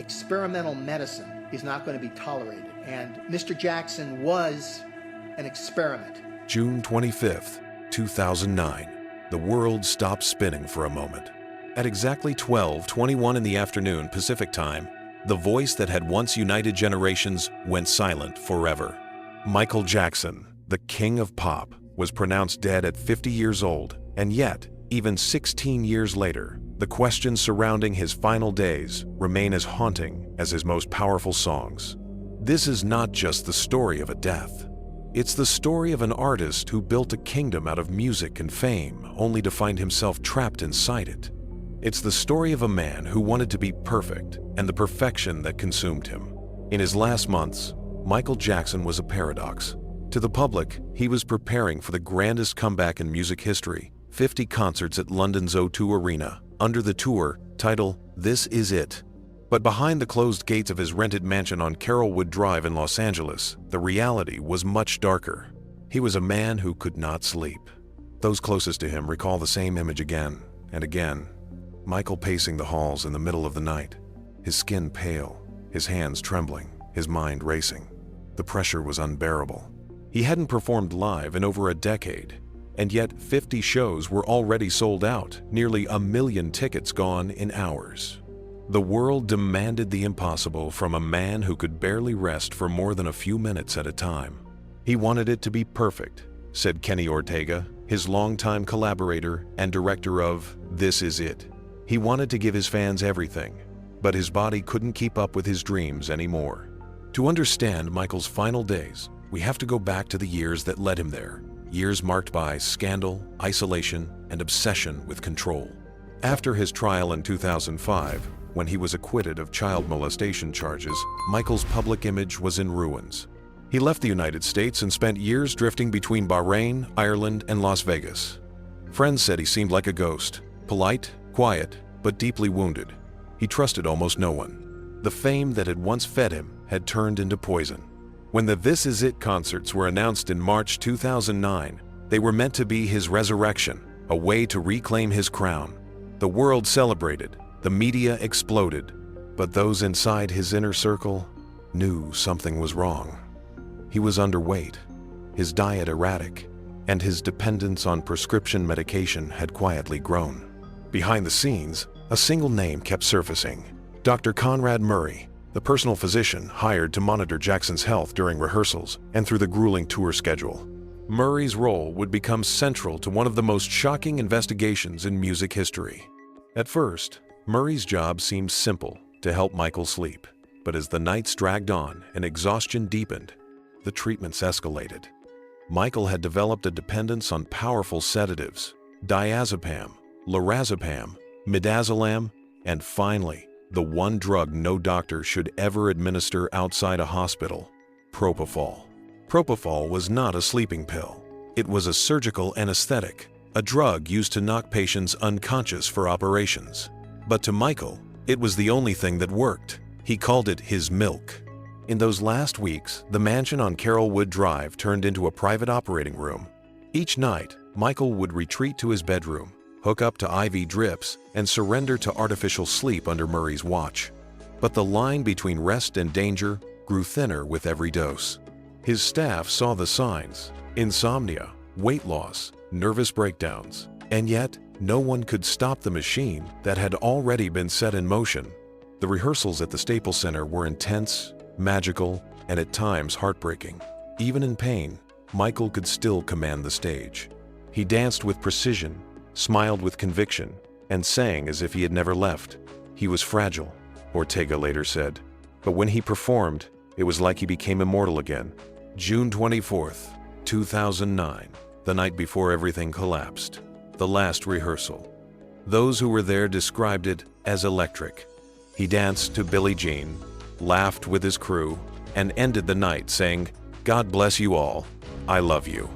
Experimental medicine is not going to be tolerated, and Mr. Jackson was an experiment. June 25th, 2009. The world stopped spinning for a moment. At exactly 12:21 in the afternoon Pacific Time, the voice that had once united generations went silent forever. Michael Jackson, the king of pop, was pronounced dead at 50 years old, and yet, even 16 years later, the questions surrounding his final days remain as haunting as his most powerful songs. This is not just the story of a death. It's the story of an artist who built a kingdom out of music and fame, only to find himself trapped inside it. It's the story of a man who wanted to be perfect, and the perfection that consumed him. In his last months, Michael Jackson was a paradox. To the public, he was preparing for the grandest comeback in music history, 50 concerts at London's O2 Arena, under the tour title, "This Is It." But behind the closed gates of his rented mansion on Carrollwood Drive in Los Angeles, the reality was much darker. He was a man who could not sleep. Those closest to him recall the same image again and again. Michael pacing the halls in the middle of the night, his skin pale, his hands trembling, his mind racing. The pressure was unbearable. He hadn't performed live in over a decade, and yet 50 shows were already sold out, nearly 1 million tickets gone in hours. The world demanded the impossible from a man who could barely rest for more than a few minutes at a time. He wanted it to be perfect, said Kenny Ortega, his longtime collaborator and director of This Is It. He wanted to give his fans everything, but his body couldn't keep up with his dreams anymore. To understand Michael's final days, we have to go back to the years that led him there, years marked by scandal, isolation, and obsession with control. After his trial in 2005, when he was acquitted of child molestation charges, Michael's public image was in ruins. He left the United States and spent years drifting between Bahrain, Ireland, and Las Vegas. Friends said he seemed like a ghost, polite, quiet, but deeply wounded. He trusted almost no one. The fame that had once fed him had turned into poison. When the This Is It concerts were announced in March 2009, they were meant to be his resurrection, a way to reclaim his crown. The world celebrated, the media exploded, but those inside his inner circle knew something was wrong. He was underweight, his diet erratic, and his dependence on prescription medication had quietly grown. Behind the scenes, a single name kept surfacing: Dr. Conrad Murray, the personal physician hired to monitor Jackson's health during rehearsals and through the grueling tour schedule. Murray's role would become central to one of the most shocking investigations in music history. At first, Murray's job seemed simple: to help Michael sleep. But as the nights dragged on and exhaustion deepened, the treatments escalated. Michael had developed a dependence on powerful sedatives: diazepam, lorazepam, midazolam, and finally, the one drug no doctor should ever administer outside a hospital: propofol. Propofol was not a sleeping pill. It was a surgical anesthetic, a drug used to knock patients unconscious for operations. But to Michael, it was the only thing that worked. He called it his milk. In those last weeks, the mansion on Carrollwood Drive turned into a private operating room. Each night, Michael would retreat to his bedroom, hook up to IV drips, and surrender to artificial sleep under Murray's watch. But the line between rest and danger grew thinner with every dose. His staff saw the signs: insomnia, weight loss, nervous breakdowns. And yet, no one could stop the machine that had already been set in motion. The rehearsals at the Staples Center were intense, magical, and at times heartbreaking. Even in pain, Michael could still command the stage. He danced with precision, smiled with conviction, and sang as if he had never left. He was fragile, Ortega later said, but when he performed, it was like he became immortal again. June 24th, 2009, the night before everything collapsed. The last rehearsal. Those who were there described it as electric. He danced to Billie Jean, laughed with his crew, and ended the night saying, "God bless you all, I love you."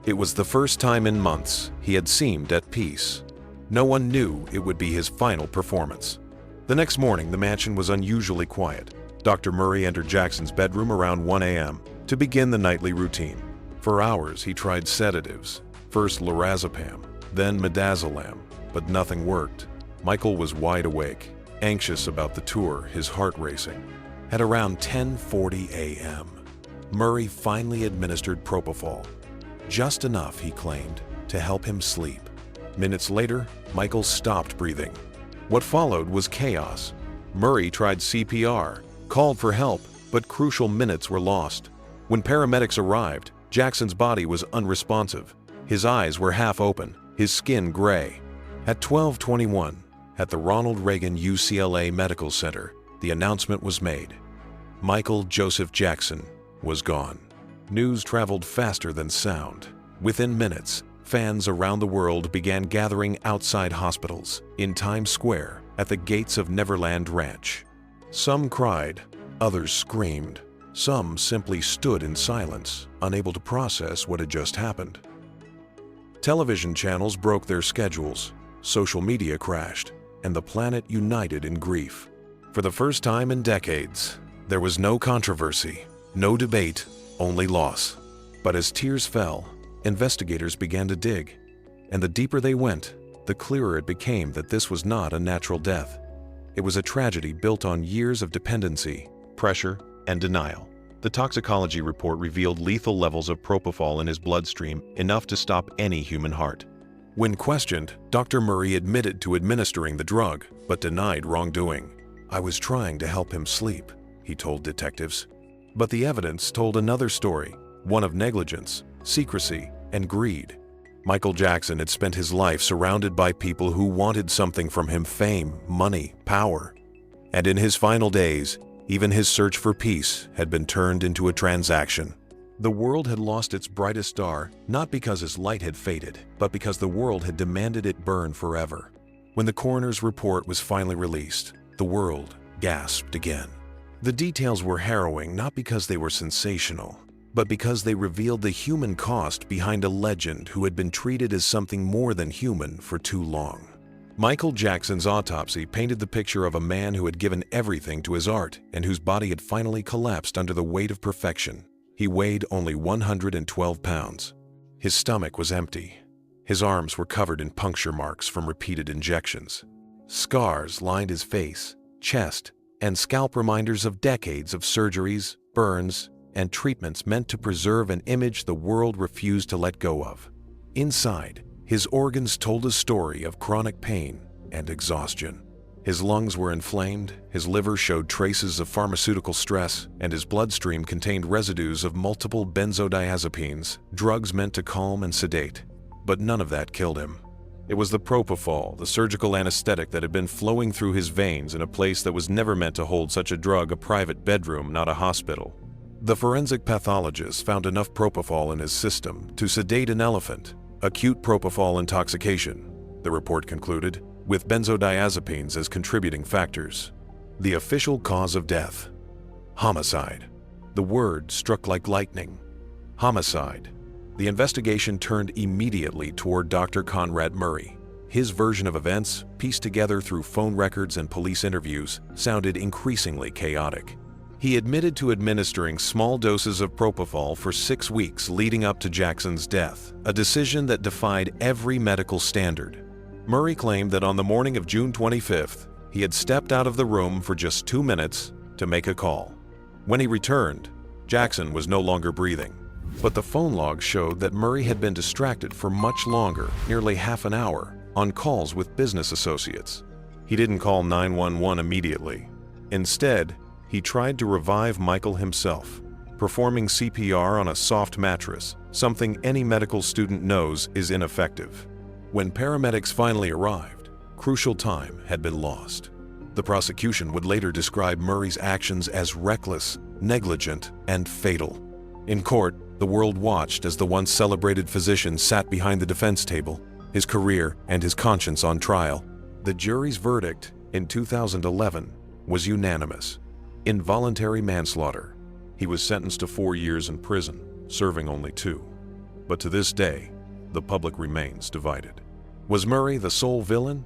It was the first time in months he had seemed at peace. No one knew it would be his final performance. The next morning, the mansion was unusually quiet. Dr. Murray entered Jackson's bedroom around 1 a.m. to begin the nightly routine. For hours, he tried sedatives, first lorazepam, then midazolam, but nothing worked. Michael was wide awake. Anxious about the tour, his heart racing. At around 10:40 a.m., Murray finally administered propofol. Just enough, he claimed, to help him sleep. Minutes later, Michael stopped breathing. What followed was chaos. Murray tried CPR, called for help, but crucial minutes were lost. When paramedics arrived, Jackson's body was unresponsive. His eyes were half open, his skin gray. At 12:21, at the Ronald Reagan UCLA Medical Center, the announcement was made. Michael Joseph Jackson was gone. News traveled faster than sound. Within minutes, fans around the world began gathering outside hospitals, in Times Square, at the gates of Neverland Ranch. Some cried, others screamed. Some simply stood in silence, unable to process what had just happened. Television channels broke their schedules, social media crashed, and the planet united in grief. For the first time in decades, there was no controversy, no debate, only loss. But as tears fell, investigators began to dig, and the deeper they went, the clearer it became that this was not a natural death. It was a tragedy built on years of dependency, pressure, and denial. The toxicology report revealed lethal levels of propofol in his bloodstream, enough to stop any human heart. When questioned, Dr. Murray admitted to administering the drug, but denied wrongdoing. "I was trying to help him sleep," he told detectives. But the evidence told another story, one of negligence, secrecy, and greed. Michael Jackson had spent his life surrounded by people who wanted something from him: fame, money, power. And in his final days, even his search for peace had been turned into a transaction. The world had lost its brightest star, not because his light had faded, but because the world had demanded it burn forever. When the coroner's report was finally released, the world gasped again. The details were harrowing not because they were sensational, but because they revealed the human cost behind a legend who had been treated as something more than human for too long. Michael Jackson's autopsy painted the picture of a man who had given everything to his art and whose body had finally collapsed under the weight of perfection. He weighed only 112 pounds. His stomach was empty. His arms were covered in puncture marks from repeated injections. Scars lined his face, chest, and scalp, reminders of decades of surgeries, burns, and treatments meant to preserve an image the world refused to let go of. Inside, his organs told a story of chronic pain and exhaustion. His lungs were inflamed, his liver showed traces of pharmaceutical stress, and his bloodstream contained residues of multiple benzodiazepines, drugs meant to calm and sedate. But none of that killed him. It was the propofol, the surgical anesthetic that had been flowing through his veins in a place that was never meant to hold such a drug, a private bedroom, not a hospital. The forensic pathologist found enough propofol in his system to sedate an elephant. Acute propofol intoxication, the report concluded, with benzodiazepines as contributing factors. The official cause of death: homicide. The word struck like lightning. Homicide. The investigation turned immediately toward Dr. Conrad Murray. His version of events, pieced together through phone records and police interviews, sounded increasingly chaotic. He admitted to administering small doses of propofol for 6 weeks leading up to Jackson's death, a decision that defied every medical standard. Murray claimed that on the morning of June 25th, he had stepped out of the room for just 2 minutes to make a call. When he returned, Jackson was no longer breathing. But the phone log showed that Murray had been distracted for much longer, nearly half an hour, on calls with business associates. He didn't call 911 immediately. Instead, he tried to revive Michael himself, performing CPR on a soft mattress, something any medical student knows is ineffective. When paramedics finally arrived, crucial time had been lost. The prosecution would later describe Murray's actions as reckless, negligent, and fatal. In court, the world watched as the once celebrated physician sat behind the defense table, his career and his conscience on trial. The jury's verdict in 2011 was unanimous: involuntary manslaughter. He was sentenced to 4 years in prison, serving only 2. But to this day, the public remains divided. Was Murray the sole villain,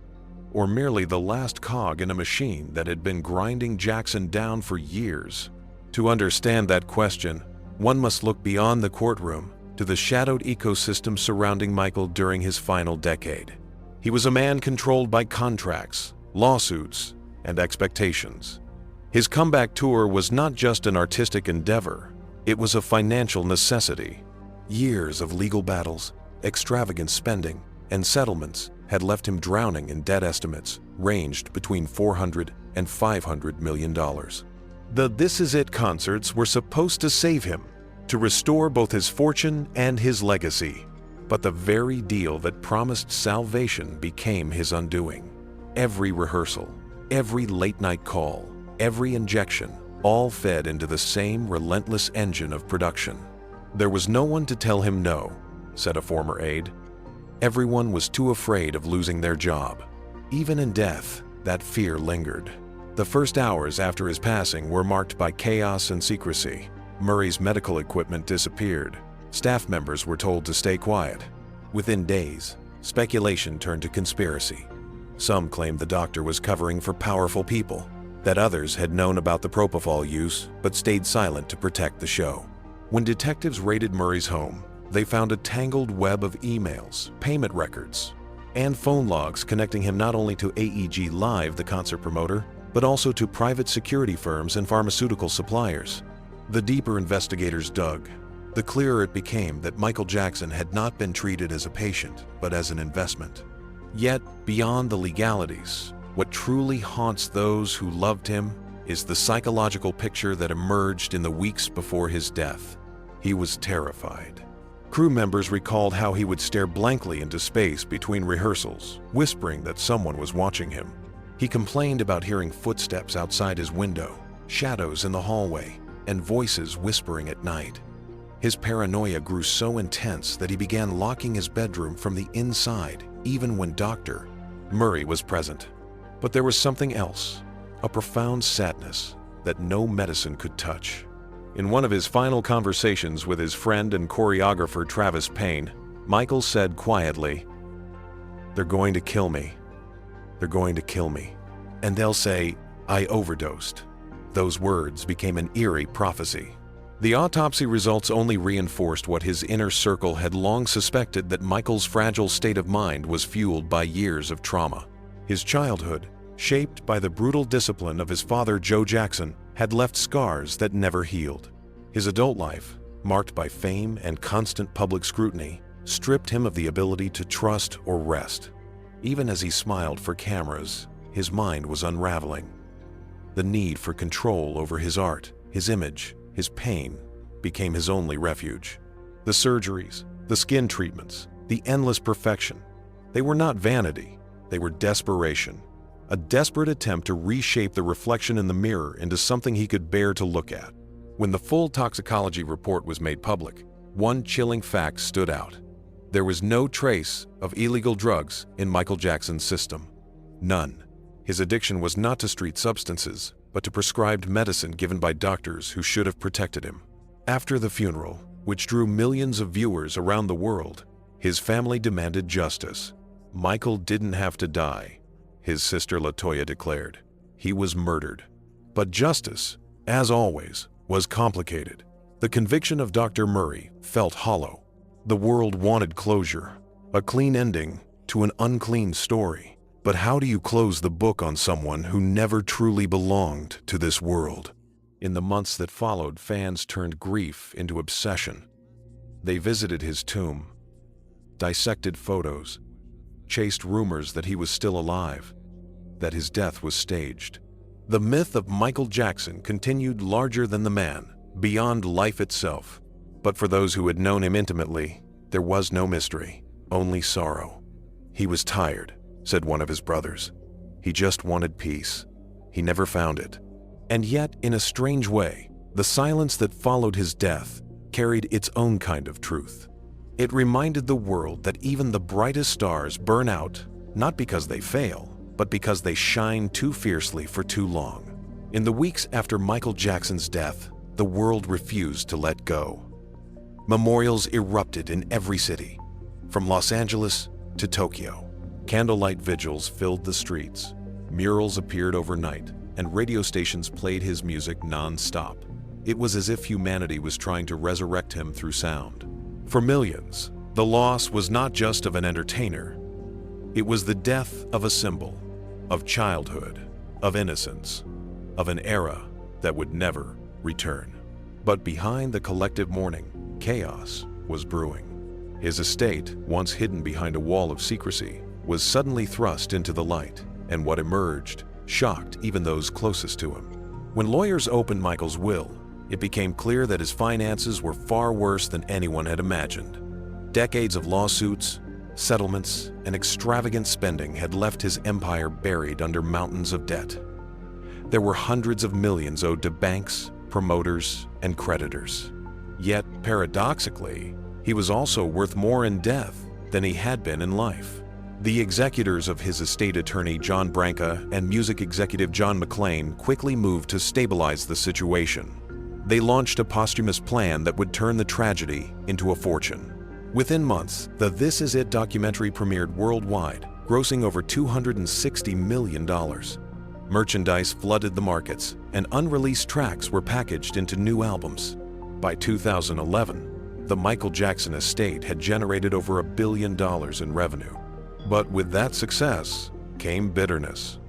or merely the last cog in a machine that had been grinding Jackson down for years? To understand that question, one must look beyond the courtroom to the shadowed ecosystem surrounding Michael during his final decade. He was a man controlled by contracts, lawsuits, and expectations. His comeback tour was not just an artistic endeavor, it was a financial necessity. Years of legal battles, extravagant spending, and settlements had left him drowning in debt estimates ranged between $400 and $500 million. The This Is It concerts were supposed to save him, to restore both his fortune and his legacy. But the very deal that promised salvation became his undoing. Every rehearsal, every late-night call, every injection, all fed into the same relentless engine of production. There was no one to tell him no, said a former aide. Everyone was too afraid of losing their job. Even in death, that fear lingered. The first hours after his passing were marked by chaos and secrecy. Murray's medical equipment disappeared. Staff members were told to stay quiet. Within days, speculation turned to conspiracy. Some claimed the doctor was covering for powerful people, that others had known about the propofol use but stayed silent to protect the show. When detectives raided Murray's home, they found a tangled web of emails, payment records, and phone logs connecting him not only to AEG Live, the concert promoter, but also to private security firms and pharmaceutical suppliers. The deeper investigators dug, the clearer it became that Michael Jackson had not been treated as a patient, but as an investment. Yet, beyond the legalities, what truly haunts those who loved him is the psychological picture that emerged in the weeks before his death. He was terrified. Crew members recalled how he would stare blankly into space between rehearsals, whispering that someone was watching him. He complained about hearing footsteps outside his window, shadows in the hallway, and voices whispering at night. His paranoia grew so intense that he began locking his bedroom from the inside, even when Dr. Murray was present. But there was something else, a profound sadness that no medicine could touch. In one of his final conversations with his friend and choreographer Travis Payne, Michael said quietly, "They're going to kill me. They're going to kill me. And they'll say, I overdosed." Those words became an eerie prophecy. The autopsy results only reinforced what his inner circle had long suspected, that Michael's fragile state of mind was fueled by years of trauma. His childhood, shaped by the brutal discipline of his father Joe Jackson, had left scars that never healed. His adult life, marked by fame and constant public scrutiny, stripped him of the ability to trust or rest. Even as he smiled for cameras, his mind was unraveling. The need for control over his art, his image, his pain became his only refuge. The surgeries, the skin treatments, the endless perfection, they were not vanity, they were desperation. A desperate attempt to reshape the reflection in the mirror into something he could bear to look at. When the full toxicology report was made public, one chilling fact stood out. There was no trace of illegal drugs in Michael Jackson's system. None. His addiction was not to street substances, but to prescribed medicine given by doctors who should have protected him. After the funeral, which drew millions of viewers around the world, his family demanded justice. Michael didn't have to die, his sister LaToya declared. He was murdered. But justice, as always, was complicated. The conviction of Dr. Murray felt hollow. The world wanted closure, a clean ending to an unclean story. But how do you close the book on someone who never truly belonged to this world? In the months that followed, fans turned grief into obsession. They visited his tomb, dissected photos, chased rumors that he was still alive, that his death was staged. The myth of Michael Jackson continued larger than the man, beyond life itself. But for those who had known him intimately, there was no mystery, only sorrow. He was tired, said one of his brothers. He just wanted peace. He never found it. And yet, in a strange way, the silence that followed his death carried its own kind of truth. It reminded the world that even the brightest stars burn out, not because they fail, but because they shine too fiercely for too long. In the weeks after Michael Jackson's death, the world refused to let go. Memorials erupted in every city, from Los Angeles to Tokyo. Candlelight vigils filled the streets, murals appeared overnight, and radio stations played his music non-stop. It was as if humanity was trying to resurrect him through sound. For millions, the loss was not just of an entertainer. It was the death of a symbol, of childhood, of innocence, of an era that would never return. But behind the collective mourning, chaos was brewing. His estate, once hidden behind a wall of secrecy, was suddenly thrust into the light, and what emerged shocked even those closest to him. When lawyers opened Michael's will, it became clear that his finances were far worse than anyone had imagined. Decades of lawsuits, settlements, and extravagant spending had left his empire buried under mountains of debt. There were hundreds of millions owed to banks, promoters, and creditors. Yet, paradoxically, he was also worth more in death than he had been in life. The executors of his estate attorney John Branca and music executive John McClain quickly moved to stabilize the situation. They launched a posthumous plan that would turn the tragedy into a fortune. Within months, the This Is It documentary premiered worldwide, grossing over $260 million. Merchandise flooded the markets, and unreleased tracks were packaged into new albums. By 2011, the Michael Jackson estate had generated over $1 billion in revenue. But with that success came bitterness.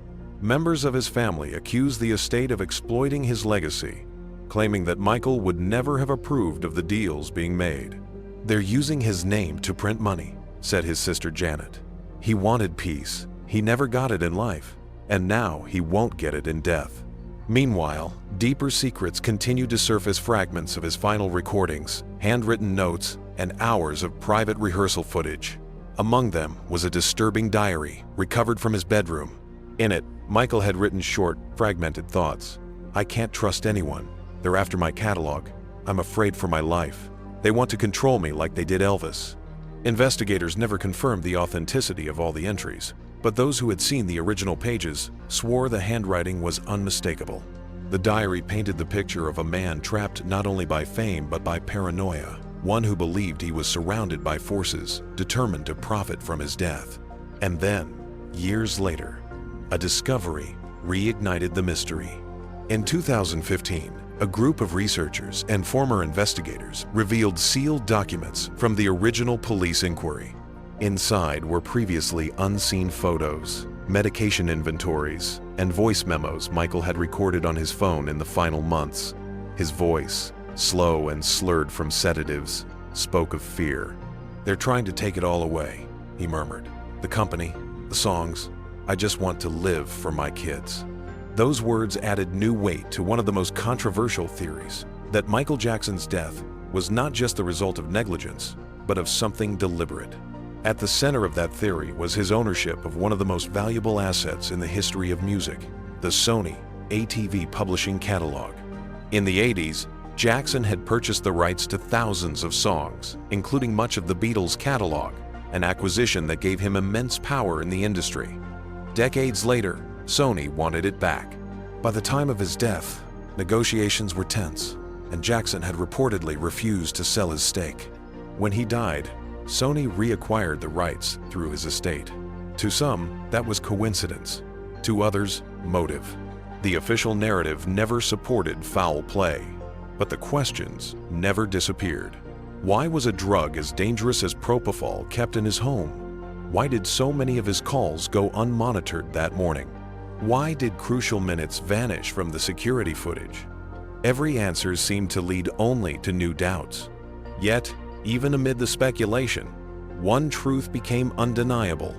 Members of his family accused the estate of exploiting his legacy, claiming that Michael would never have approved of the deals being made. "They're using his name to print money," said his sister Janet. "He wanted peace. He never got it in life, and now he won't get it in death." Meanwhile, deeper secrets continued to surface: fragments of his final recordings, handwritten notes, and hours of private rehearsal footage. Among them was a disturbing diary recovered from his bedroom. In it, Michael had written short, fragmented thoughts. "I can't trust anyone. They're after my catalog. I'm afraid for my life. They want to control me like they did Elvis." Investigators never confirmed the authenticity of all the entries, but those who had seen the original pages swore the handwriting was unmistakable. The diary painted the picture of a man trapped not only by fame but by paranoia, one who believed he was surrounded by forces determined to profit from his death. And then, years later, a discovery reignited the mystery. In 2015, a group of researchers and former investigators revealed sealed documents from the original police inquiry. Inside were previously unseen photos, medication inventories, and voice memos Michael had recorded on his phone in the final months. His voice, slow and slurred from sedatives, spoke of fear. "They're trying to take it all away," he murmured. "The company, the songs. I just want to live for my kids." Those words added new weight to one of the most controversial theories, that Michael Jackson's death was not just the result of negligence, but of something deliberate. At the center of that theory was his ownership of one of the most valuable assets in the history of music, the Sony ATV publishing catalog. In the 80s, Jackson had purchased the rights to thousands of songs, including much of the Beatles' catalog, an acquisition that gave him immense power in the industry. Decades later, Sony wanted it back. By the time of his death, negotiations were tense, and Jackson had reportedly refused to sell his stake. When he died, Sony reacquired the rights through his estate. To some, that was coincidence. To others, motive. The official narrative never supported foul play, but the questions never disappeared. Why was a drug as dangerous as propofol kept in his home? Why did so many of his calls go unmonitored that morning? Why did crucial minutes vanish from the security footage? Every answer seemed to lead only to new doubts. Yet, even amid the speculation, one truth became undeniable.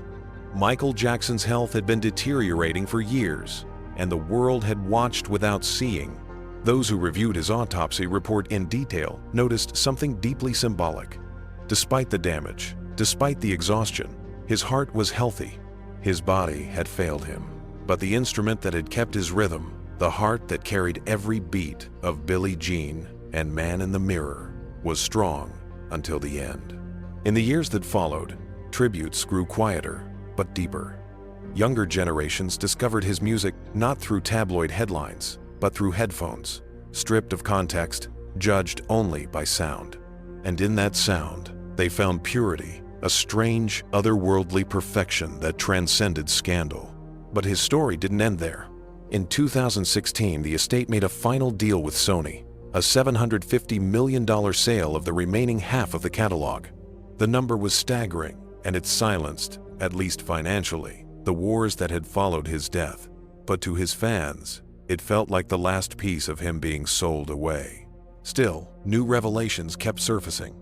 Michael Jackson's health had been deteriorating for years, and the world had watched without seeing. Those who reviewed his autopsy report in detail noticed something deeply symbolic. Despite the damage, despite the exhaustion, his heart was healthy. His body had failed him. But the instrument that had kept his rhythm, the heart that carried every beat of Billie Jean and Man in the Mirror, was strong until the end. In the years that followed, tributes grew quieter but deeper. Younger generations discovered his music not through tabloid headlines, but through headphones, stripped of context, judged only by sound. And in that sound, they found purity, a strange, otherworldly perfection that transcended scandal. But his story didn't end there. In 2016, the estate made a final deal with Sony, a $750 million sale of the remaining half of the catalog. The number was staggering, and it silenced, at least financially, the wars that had followed his death. but to his fans, it felt like the last piece of him being sold away. Still, new revelations kept surfacing.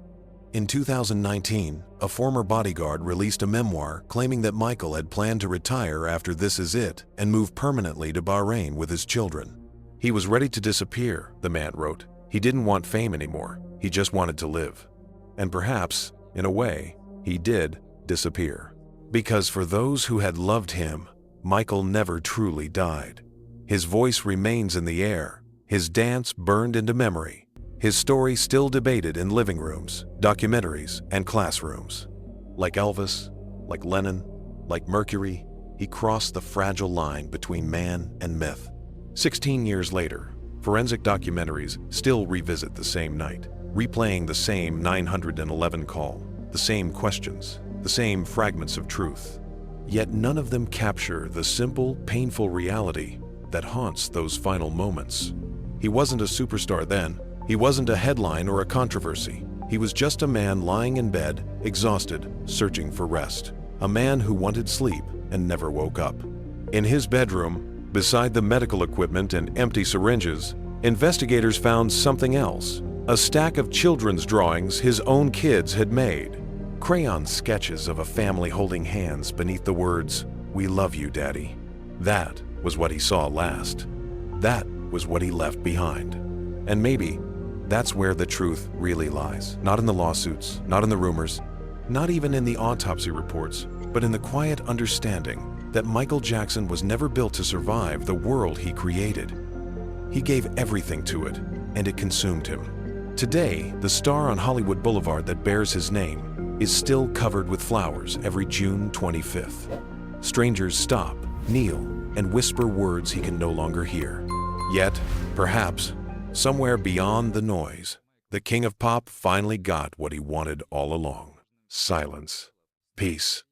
In 2019, a former bodyguard released a memoir claiming that Michael had planned to retire after This Is It and move permanently to Bahrain with his children. He was ready to disappear, the man wrote. He didn't want fame anymore. He just wanted to live. And perhaps, in a way, he did disappear. Because for those who had loved him, Michael never truly died. His voice remains in the air, his dance burned into memory, his story still debated in living rooms, documentaries, and classrooms. Like Elvis, like Lennon, like Mercury, he crossed the fragile line between man and myth. 16 years later, forensic documentaries still revisit the same night, replaying the same 911 call, the same questions, the same fragments of truth. Yet none of them capture the simple, painful reality that haunts those final moments. He wasn't a superstar then. He wasn't a headline or a controversy. He was just a man lying in bed, exhausted, searching for rest. A man who wanted sleep and never woke up. In his bedroom, beside the medical equipment and empty syringes, investigators found something else. A stack of children's drawings his own kids had made. Crayon sketches of a family holding hands beneath the words, "We love you, Daddy." That was what he saw last. That was what he left behind. And maybe that's where the truth really lies. Not in the lawsuits, not in the rumors, not even in the autopsy reports, but in the quiet understanding that Michael Jackson was never built to survive the world he created. He gave everything to it, and it consumed him. Today, the star on Hollywood Boulevard that bears his name is still covered with flowers every June 25th. Strangers stop, kneel, and whisper words he can no longer hear. Yet, perhaps, somewhere beyond the noise, the king of pop finally got what he wanted all along: silence, peace,